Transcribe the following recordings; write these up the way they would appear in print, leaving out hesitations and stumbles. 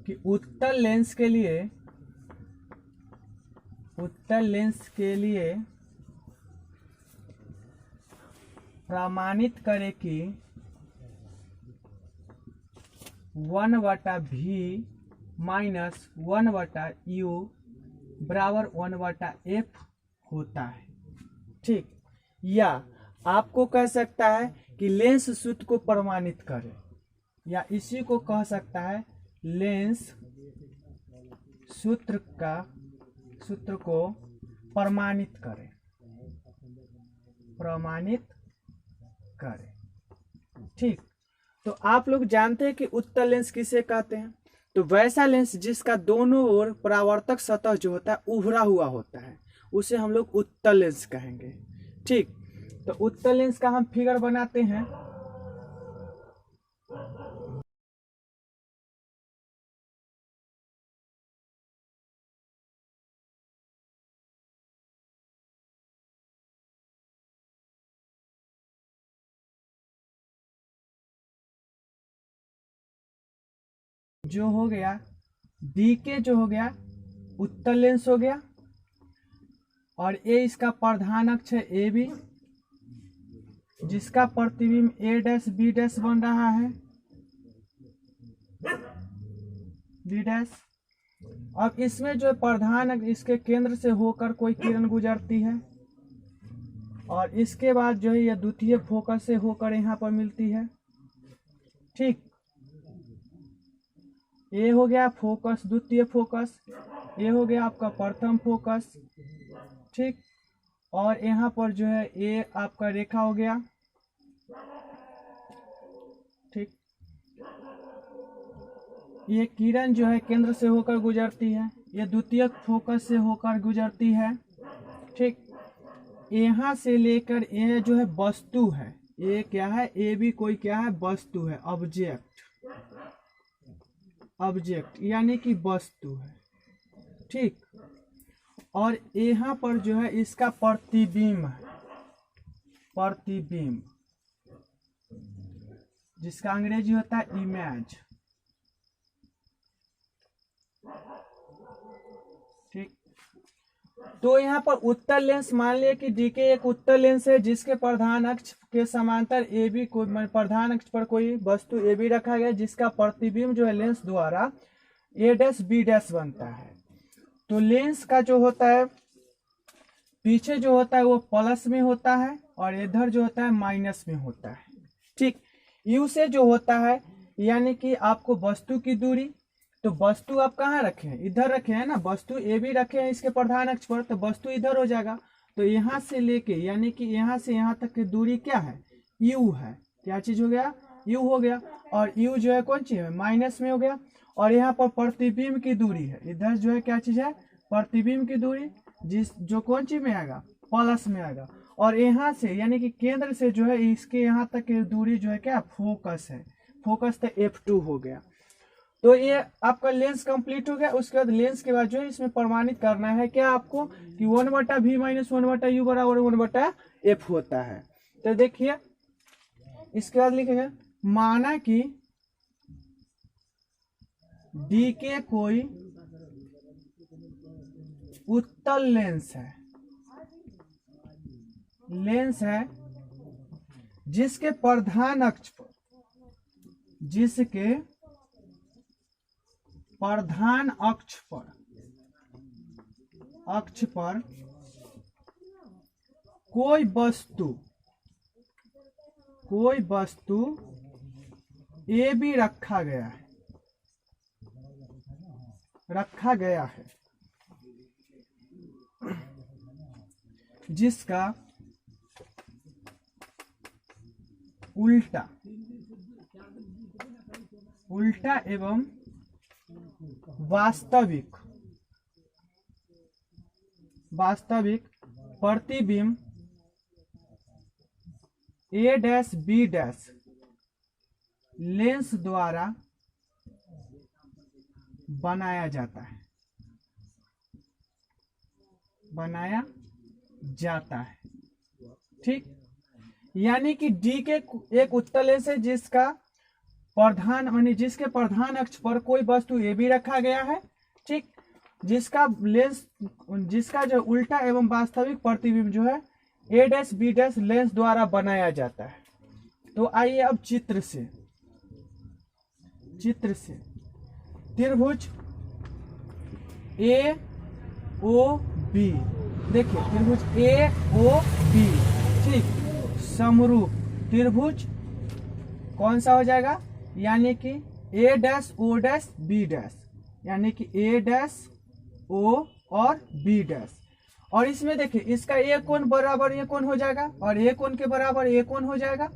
कि उत्तल लेंस के लिए प्रमाणित करें कि 1/v माइनस 1/u बराबर 1/f होता है। ठीक, या आपको कह सकता है कि लेंस सूत्र को प्रमाणित करे, या इसी को कह सकता है लेंस सूत्र को प्रमाणित करे। ठीक, तो आप लोग जानते हैं कि उत्तल लेंस किसे कहते हैं। तो वैसा लेंस जिसका दोनों ओर परावर्तक सतह जो होता है उभरा हुआ होता है उसे हम लोग उत्तल लेंस कहेंगे। ठीक, तो उत्तल लेंस का हम फिगर बनाते हैं। जो हो गया डीके जो हो गया उत्तल लेंस हो गया, और ए इसका प्रधान अक्ष है ए बी, जिसका प्रतिबिंब ए डैश बी डैश बन रहा है बी डैश। अब इसमें जो प्रधान अक्ष इसके केंद्र से होकर कोई किरण गुजरती है, और इसके बाद जो है यह द्वितीय फोकस से होकर यहाँ पर मिलती है। ठीक, ये हो गया फोकस, द्वितीय फोकस, ये हो गया आपका प्रथम फोकस। ठीक, और यहाँ पर जो है ये आपका रेखा हो गया। ठीक, ये किरण जो है केंद्र से होकर गुजरती है, ये द्वितीय फोकस से होकर गुजरती है। ठीक, यहाँ से लेकर ये जो है वस्तु है, ये क्या है, ये भी कोई क्या है, वस्तु है, ऑब्जेक्ट यानी कि वस्तु है। ठीक, और यहाँ पर जो है इसका प्रतिबिंब है, जिसका अंग्रेजी होता है इमेज। ठीक, तो यहाँ पर उत्तल लेंस, मान लिया कि डीके एक उत्तल लेंस है जिसके प्रधान अक्ष के समांतर ए बी कोई प्रधान अक्ष पर कोई वस्तु ए बी रखा गया, जिसका प्रतिबिंब जो है लेंस द्वारा ए डैश बी डैश बनता है। तो लेंस का जो होता है पीछे जो होता है वो प्लस में होता है, और इधर जो होता है माइनस में होता है। ठीक, यू से जो होता है यानी कि आपको वस्तु की दूरी, तो वस्तु आप कहाँ रखे हैं, इधर रखे हैं ना, वस्तु ए भी रखे हैं इसके प्रधान अक्ष पर, तो वस्तु इधर हो जाएगा। तो यहाँ से लेके यानी कि यहाँ से यहाँ तक की दूरी क्या है, यू है। क्या चीज हो गया, यू हो गया, और यू जो है कौन चीज है, माइनस में हो गया। और यहाँ पर प्रतिबिंब की दूरी है, इधर जो है क्या चीज है, प्रतिबिंब की दूरी, जो कौन चीज में आएगा, प्लस में आएगा। और यहाँ से यानी कि केंद्र से जो है इसके यहाँ तक की दूरी जो है क्या, फोकस है, फोकस तो F2 हो गया। तो ये आपका लेंस कंप्लीट हो गया। उसके बाद लेंस के बाद जो है इसमें प्रमाणित करना है क्या आपको, कि 1/v माइनस 1/u बराबर 1/f होता है। तो देखिए इसके बाद लिखेंगे, माना कि डीके कोई उत्तल लेंस है जिसके प्रधान अक्ष पर कोई वस्तु ए भी रखा गया है, जिसका उल्टा एवं वास्तविक प्रतिबिंब ए डैश बी डैश लेंस द्वारा बनाया जाता है। ठीक, यानी कि डी के एक उत्तल लेंस है जिसका प्रधान माने जिसके प्रधान अक्ष पर कोई वस्तु ए बी रखा गया है, ठीक, जिसका लेंस, जिसका जो उल्टा एवं वास्तविक प्रतिबिंब जो है ए डैश बी डैश लेंस द्वारा बनाया जाता है। तो आइए अब चित्र से त्रिभुज ए ओ बी, देखिए त्रिभुज ए ओ बी, ठीक, समरूप त्रिभुज कौन सा हो जाएगा, यानी कि A dash O dash B dash, यानी कि ए डैश ओ और बी डैश। और इसमें देखिए इसका ए कोण बराबर ए कोण हो जाएगा और ए कोण के बराबर ए कोण हो जाएगा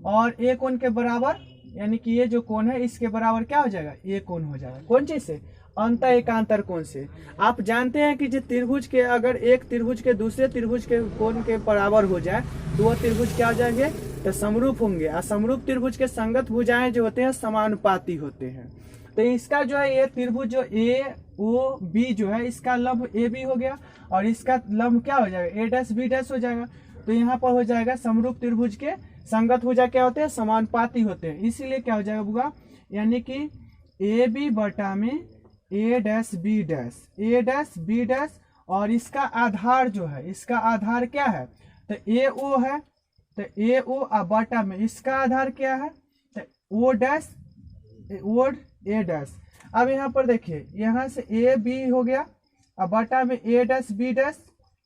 और ए कोण के बराबर, यानी कि ये जो कोण है इसके बराबर क्या हो जाएगा, ए कोण हो जाएगा। कौन चीज से, अंत एकांतर कोण से। आप जानते हैं कि जो त्रिभुज के, अगर एक त्रिभुज के दूसरे त्रिभुज के कोण के बराबर हो जाए तो वो त्रिभुज क्या हो जाएंगे, तो समरूप होंगे। और समरूप त्रिभुज के संगत भुजाएं जो होते हैं समानुपाती होते हैं। तो इसका जो है ये त्रिभुज जो ए ओ बी जो है इसका लंब ए बी हो गया और इसका लंब क्या हो जाएगा, ए डैश बी डैश हो जाएगा। तो यहाँ पर हो जाएगा समरूप त्रिभुज के संगत भुजा क्या होते हैं, समानुपाती होते हैं, इसीलिए क्या हो जाएगा बुआ, यानी कि ए बी बटा में ए डैश बी डैश, ए डैश बी डैश, और इसका आधार जो है, इसका आधार क्या है, तो ए ओ है, तो ए ओ बटा में इसका आधार क्या है, तो ओ डैश ओ ए डैश। अब यहाँ पर देखिए यहाँ से ए बी हो गया अब बटा में ए डैश बी डैश,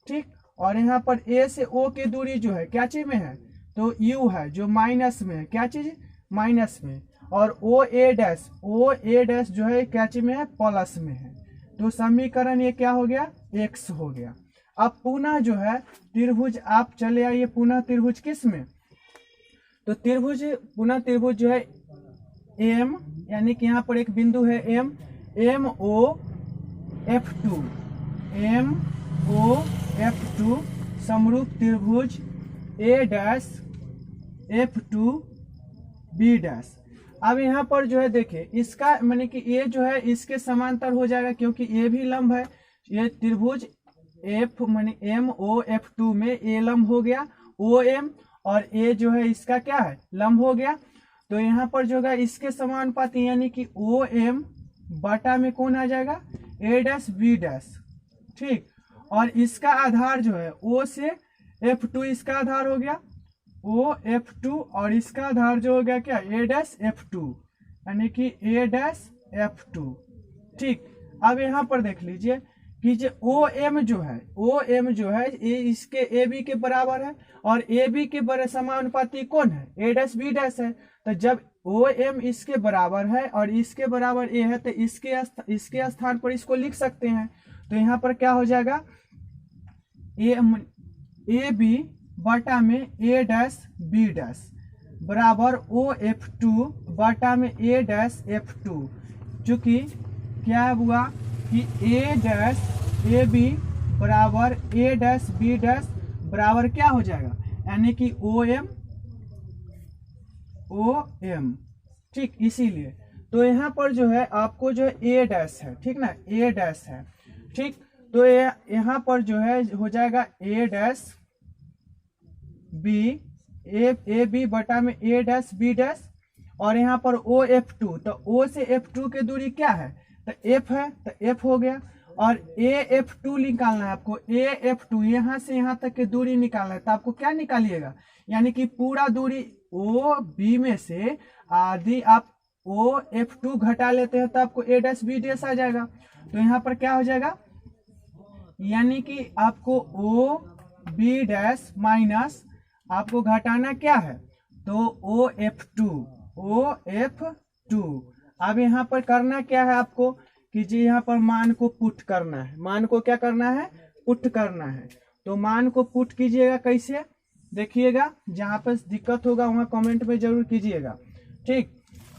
ठीक, और यहाँ पर ए से ओ की दूरी जो है क्या चीज में है, तो यू है जो माइनस में है, क्या चीज माइनस में, और ओ ए डैश जो है क्या चीज में है, प्लस में है। तो समीकरण ये क्या हो गया, एक्स हो गया। अब पुनः जो है त्रिभुज आप चले आइए पुनः त्रिभुज किस में, तो त्रिभुज पुनः त्रिभुज जो है एम, यानी कि यहाँ पर एक बिंदु है M, M O F two, M O F two समरूप त्रिभुज A dash F two B dash. अब यहाँ पर जो है देखिए इसका माने कि ये जो है इसके समांतर हो जाएगा क्योंकि ये भी लंब है। ये त्रिभुज एफ माने एम ओ एफ टू में ए लंब हो गया ओ एम, और ए जो है इसका क्या है, लंब हो गया। तो यहाँ पर जो है इसके समानुपाती यानी कि ओ एम बटा में कौन आ जाएगा, ए डैश बी डैश, ठीक, और इसका आधार जो है ओ से एफ टू इसका आधार हो गया ओ एफ टू, और इसका आधार जो हो गया क्या, ए डैश एफ टू, यानी कि ए डैश एफ टू, ठीक। अब यहाँ पर देख लीजिए कि जो ओ एम जो है ये इसके ए बी के बराबर है और ए बी के बड़े समानुपाती कौन है, ए डैश बी डैश है। तो जब ओ एम इसके बराबर है और इसके बराबर ए है तो इसके स्थान पर इसको लिख सकते हैं। तो यहाँ पर क्या हो जाएगा, ए बी बटा में ए डैश बी डैश बराबर ओ एफ टू बटा में ए डैश एफ टू, चूंकि क्या हुआ कि ए डैश ए बी बराबर ए डैश बी डैश बराबर क्या हो जाएगा, यानी कि ओ एम, ठीक। इसीलिए तो यहाँ पर जो है आपको जो है ए डैश है, ठीक ना, ए डैश है, ठीक। तो यहाँ पर जो है हो जाएगा ए डैश बी ए बी बटा में ए डैश बी डैश, और यहाँ पर ओ एफ टू, तो ओ से एफ टू की दूरी क्या है, तो एफ है, तो एफ हो गया। और ए एफ टू निकालना है आपको, ए एफ टू यहाँ से यहाँ तक की दूरी निकालना है, तो आपको क्या निकालिएगा, यानी कि पूरा दूरी ओ बी में से आधी आप ओ एफ टू घटा लेते हैं तो आपको ए डैश बी डैश आ जाएगा। तो यहाँ पर क्या हो जाएगा, यानी कि आपको ओ बी डैश माइनस आपको घटाना क्या है, तो ओ एफ टू। अब यहाँ पर करना क्या है आपको कि जी यहाँ पर मान को पुट करना है, मान को क्या करना है, पुट करना है। तो मान को पुट कीजिएगा कैसे, देखिएगा, जहाँ पर दिक्कत होगा वहाँ कमेंट में जरूर कीजिएगा, ठीक।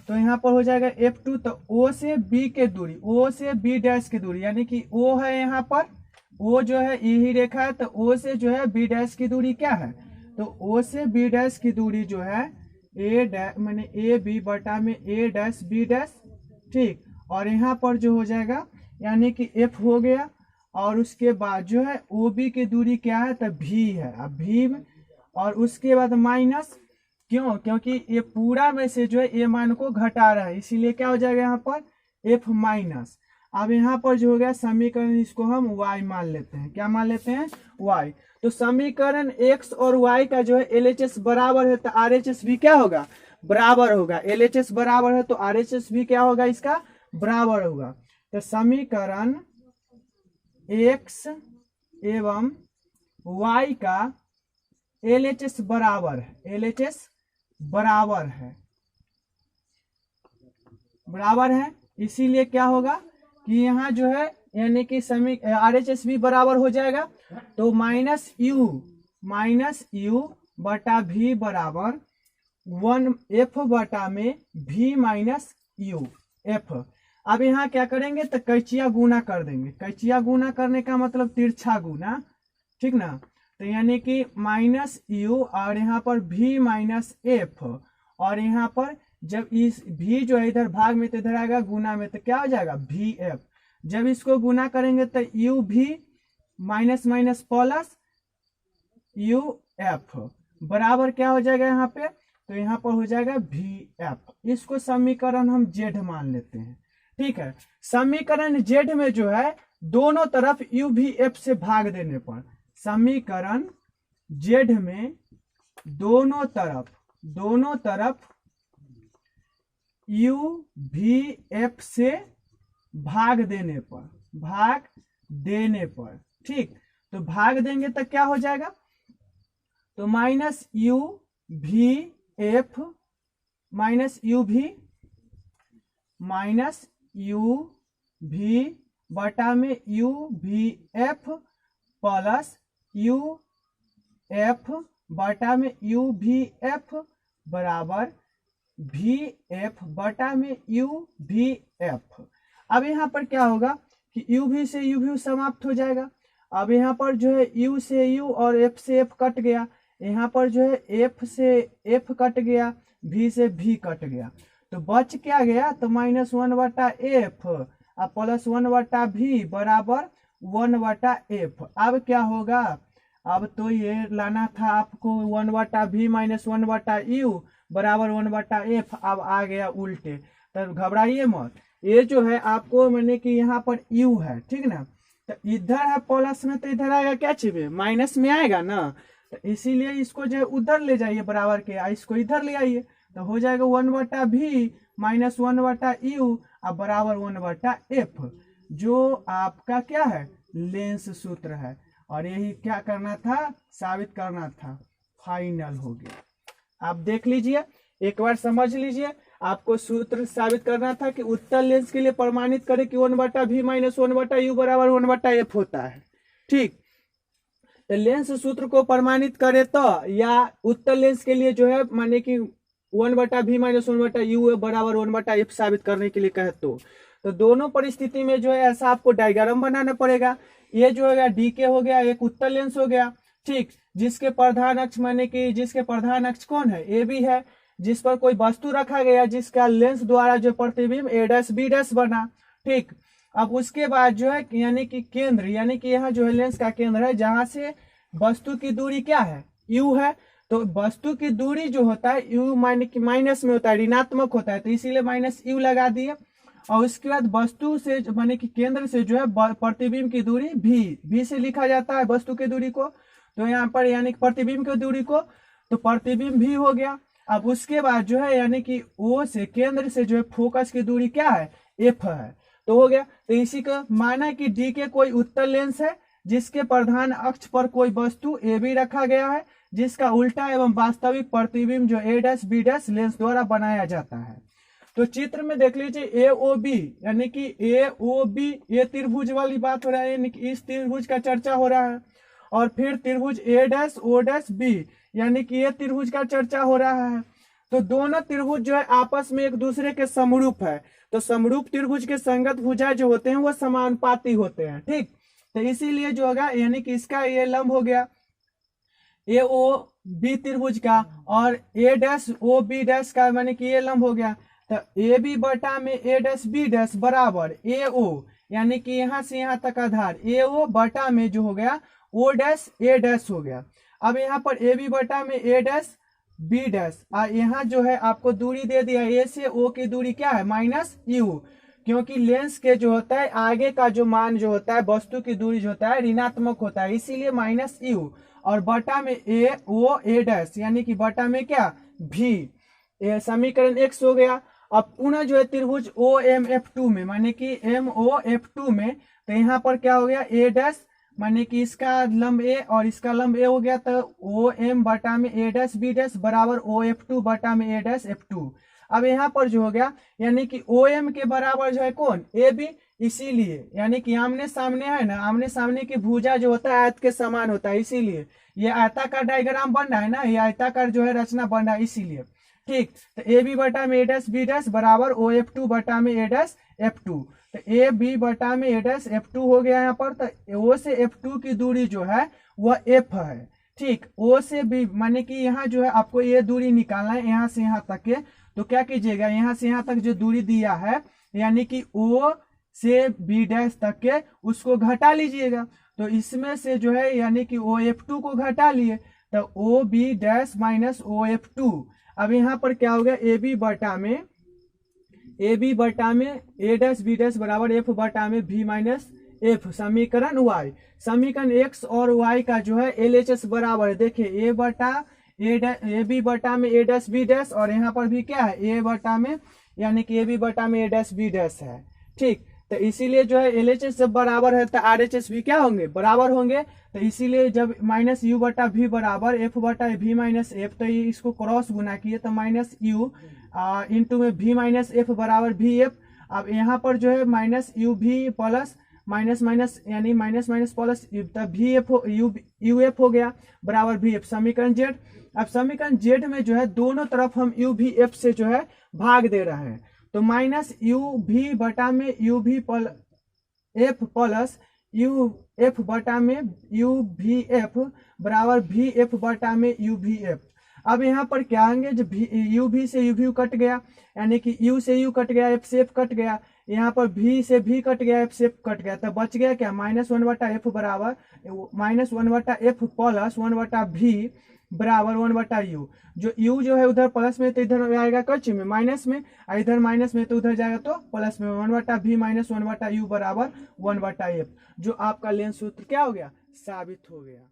तो यहाँ पर हो जाएगा एफ टू, तो ओ से बी के दूरी, ओ से बी डैश की दूरी, यानी कि ओ है यहाँ पर, ओ जो है यही रेखा है, तो ओ से जो है बी डैश की दूरी क्या है, तो ओ से बी डैश की दूरी जो है ए डैश माने ए बी बटा में ए डैश बी डैश, ठीक। और यहाँ पर जो हो जाएगा यानी कि एफ हो गया, और उसके बाद जो है ओ बी की दूरी क्या है, तो भी है, अब भी, और उसके बाद माइनस क्यों? क्योंकि ये पूरा में से जो है ए मान को घटा रहा है, इसीलिए क्या हो जाएगा यहाँ पर एफ माइनस। अब यहाँ पर जो हो गया समीकरण, इसको हम y मान लेते हैं। क्या मान लेते हैं? y। तो समीकरण x और y का जो है LHS बराबर है, तो RHS भी क्या होगा? बराबर होगा। LHS बराबर है तो RHS भी क्या होगा? इसका बराबर होगा। तो समीकरण x एवं y का LHS बराबर है, LHS बराबर है, इसीलिए क्या होगा कि यहाँ जो है यानी कि RHS भी बराबर हो जाएगा। तो माइनस यू बटा भी बराबर 1 एफ बटा में भी माइनस यू एफ। अब यहाँ क्या करेंगे? तो कैचिया गुना कर देंगे। कैचिया गुना करने का मतलब तिरछा गुना, ठीक ना? तो यानी कि माइनस यू और यहाँ पर भी माइनस एफ, और यहाँ पर जब इस भी जो है इधर भाग में तो इधर आएगा गुना में, तो क्या हो जाएगा? भी एफ। जब इसको गुना करेंगे तो यू भी minus minus plus U F बराबर क्या हो जाएगा यहाँ पे? तो यहाँ पर हो जाएगा भी एफ। इसको समीकरण हम जेड मान लेते हैं, ठीक है। समीकरण जेड में जो है दोनों तरफ यू भी एफ से भाग देने पर, समीकरण जेड में दोनों तरफ यू भी एफ से भाग देने पर, ठीक। तो भाग देंगे तो क्या हो जाएगा? तो माइनस यू भी एफ माइनस यू भी बटा में यू भी एफ प्लस यू एफ बटा में यू भी एफ बराबर भी एफ बटा में यू भी एफ। अब यहाँ पर क्या होगा कि यू भी से यू भी समाप्त हो जाएगा। अब यहाँ पर जो है यू से यू और एफ से एफ कट गया, यहाँ पर जो है एफ से एफ कट गया, भी से भी कट गया, तो बच क्या गया? तो माइनस 1 बटा एफ और प्लस 1 बटा भी बराबर 1 बटा एफ। अब क्या होगा? अब तो ये लाना था आपको 1 बटा भी माइनस 1 बटा यू बराबर 1 बटा एफ। अब आ गया उल्टे, तब घबराइए मत। ये जो है आपको मैंने कि यहाँ पर यू है, ठीक ना, तो इधर है प्लस में, तो इधर आएगा क्या चीज? माइनस में आएगा ना, तो इसीलिए इसको जो है उधर ले जाइए बराबर के, इसको इधर ले आइए, तो हो जाएगा 1 बटा भी माइनस 1 बटा यू अब बराबर 1 बटा एफ, जो आपका क्या है? लेंस सूत्र है। और यही क्या करना था? साबित करना था। फाइनल हो गया। आप देख लीजिए, एक बार समझ लीजिए। आपको सूत्र साबित करना था कि उत्तल लेंस के लिए प्रमाणित करें कि 1 बटा भी माइनस 1 बटा यू बराबर 1 बटा एफ होता है, ठीक। तो लेंस सूत्र को प्रमाणित करे तो, या उत्तल लेंस के लिए जो है माने कि 1 बटा भी माइनस 1 बटा यू बराबर 1 बटा एफ साबित करने के लिए कहे तो दोनों परिस्थिति में जो है ऐसा आपको डायग्राम बनाना पड़ेगा। ये जो है डी के हो गया, एक उत्तल लेंस हो गया, ठीक, जिसके प्रधान अक्ष माने कि जिसके प्रधान अक्ष कौन है? ए बी है, जिस पर कोई वस्तु रखा गया जिसका लेंस द्वारा जो प्रतिबिंब ए डैश बी डैश बना, ठीक। अब उसके बाद जो है यानी कि केंद्र, यानी कि यहाँ जो है लेंस का केंद्र है, जहां से वस्तु की दूरी क्या है? यू है। तो वस्तु की दूरी जो होता है यू माइनस में होता है, ऋणात्मक होता है, तो इसीलिए माइनस यू लगा दिए। और उसके बाद वस्तु से माने कि केंद्र से जो है प्रतिबिंब की दूरी भी से लिखा जाता है वस्तु की दूरी को, तो यहाँ पर यानी कि प्रतिबिंब की दूरी को, तो प्रतिबिंब भी हो गया। अब उसके बाद जो है यानी कि ओ से केंद्र से जो है फोकस की दूरी क्या है? एफ है, तो हो गया। तो इसी को माना कि डी के कोई उत्तल लेंस है जिसके प्रधान अक्ष पर कोई वस्तु ए बी रखा गया है, जिसका उल्टा एवं वास्तविक प्रतिबिंब जो ए डैश बी डैश लेंस द्वारा बनाया जाता है। तो चित्र में देख लीजिए ए ओ बी, यानी कि ए ओ बी, ये त्रिभुज वाली बात हो रहा है, यानी कि इस त्रिभुज का चर्चा हो रहा है। और फिर त्रिभुज A dash O dash B, यानी कि ये त्रिभुज का चर्चा हो रहा है। तो दोनों त्रिभुज जो है आपस में एक दूसरे के समरूप है, तो समरूप त्रिभुज के संगत भुजा जो होते हैं वो समानुपाती होते हैं, ठीक। तो इसीलिए जो होगा यानी कि इसका ये लंब हो गया ए ओ बी त्रिभुज का, और ए डैश ओ बी डैश का माने कि ये लंब हो गया। तो ए बी बटा में ए डैश बी डैश बराबर ए ओ, यानी कि यहाँ से यहाँ तक आधार ए ओ बटा में जो हो गया ओ डैश ए डैश हो गया। अब यहाँ पर ए बी बटा में ए डैश बी डैश। यहाँ जो है आपको दूरी दे दिया, ए से ओ की दूरी क्या है माइनस यू, क्योंकि लेंस के जो होता है आगे का जो मान जो होता है वस्तु की दूरी जो होता है ऋणात्मक होता है, इसीलिए माइनस यू, और बटा में ए ओ ए डैश, यानी कि बटा में क्या भी। समीकरण x हो गया। अब पुनः जो है त्रिभुज ओ एम एफ टू में, माने कि एम ओ एफ टू में, तो यहाँ पर क्या हो गया ए डैश, माने कि इसका लंब ए और इसका लंब ए हो गया, तो ओ एम बटा में ए डैश बी डैश बराबर ओ एफ टू बटा में ए डैश एफ टू। अब यहाँ पर जो हो गया, यानी कि ओ एम के बराबर जो है कौन ए बी, इसीलिए यानी कि आमने सामने है ना, आमने सामने की भुजा जो होता है आयत के समान होता है, इसीलिए ये आयताकार डायग्राम बन रहा है ना, ये आयताकार जो है रचना बन रहा है, इसीलिए। ठीक, तो ए बी बटा में ए डैश बी डैश बराबर ओ एफ टू बटा में ए डैश एफ टू। तो ए बी बटा में ए डैश एफ टू हो गया यहाँ पर। तो ओ से एफ टू की दूरी जो है वह एफ है। ठीक, ओ से बी, माने कि यहाँ जो है आपको ये दूरी निकालना है यहाँ से यहाँ तक के, तो क्या कीजिएगा यहाँ से यहाँ तक जो दूरी दिया है, यानी कि ओ से बी डैश तक के, उसको घटा लीजिएगा। तो इसमें से जो है यानी कि ओ एफ टू को घटा लिए, तो O B dash minus O F two. अब यहाँ पर क्या हो गया ए बी बटा में ए डैश बी डैश बराबर एफ बटा में भी माइनस एफ, समीकरण वाई। समीकरण एक्स और वाई का जो है एल एच एस बराबर है, देखिए ए बी बटा में ए डैश बी डैश, और यहाँ पर भी क्या है ए बटा में, यानी कि ए बी बटा में ए डैश बी डैश है। ठीक, तो इसीलिए जो है एल एच एस जब बराबर है तो आर एच एस भी क्या होंगे बराबर होंगे। तो इसीलिए जब माइनस यू बटा भी बराबर एफ बटा भी माइनस एफ, तो ये इसको क्रॉस गुना किए तो माइनस यू इंटू में भी माइनस एफ बराबर भी एफ। अब यहाँ पर जो है माइनस यू भी प्लस माइनस माइनस यानी माइनस माइनस प्लस तब भी एफ यू एफ हो गया बराबर भी एफ, समीकरण जेड। अब समीकरण जेड में जो है दोनों तरफ हम यू भी एफ से जो है भाग दे रहे हैं, तो माइनस यू भी बटा में यू भी एफ प्लस यू एफ बटा में यू भी एफ बराबर भी एफ बटा में यू भी एफ। अब यहाँ पर क्या आएंगे, जब यू भी से यू भी कट गया, यानी कि यू से यू कट गया, एफ से एफ कट गया, यहाँ पर भी से भी कट गया, एफ से एफ कट गया, तो बच गया क्या माइनस वन बटा एफ बराबर माइनस वन बटा एफ प्लस वन बटा भी बराबर वन बटा यू। जो यू जो है उधर प्लस में तो इधर आएगा कच्चे में माइनस में, और इधर माइनस में तो उधर जाएगा तो प्लस में, वन बटा भी माइनस वन बटा यू बराबर वन बटा एफ। जो आपका लेंस सूत्र क्या हो गया साबित हो गया।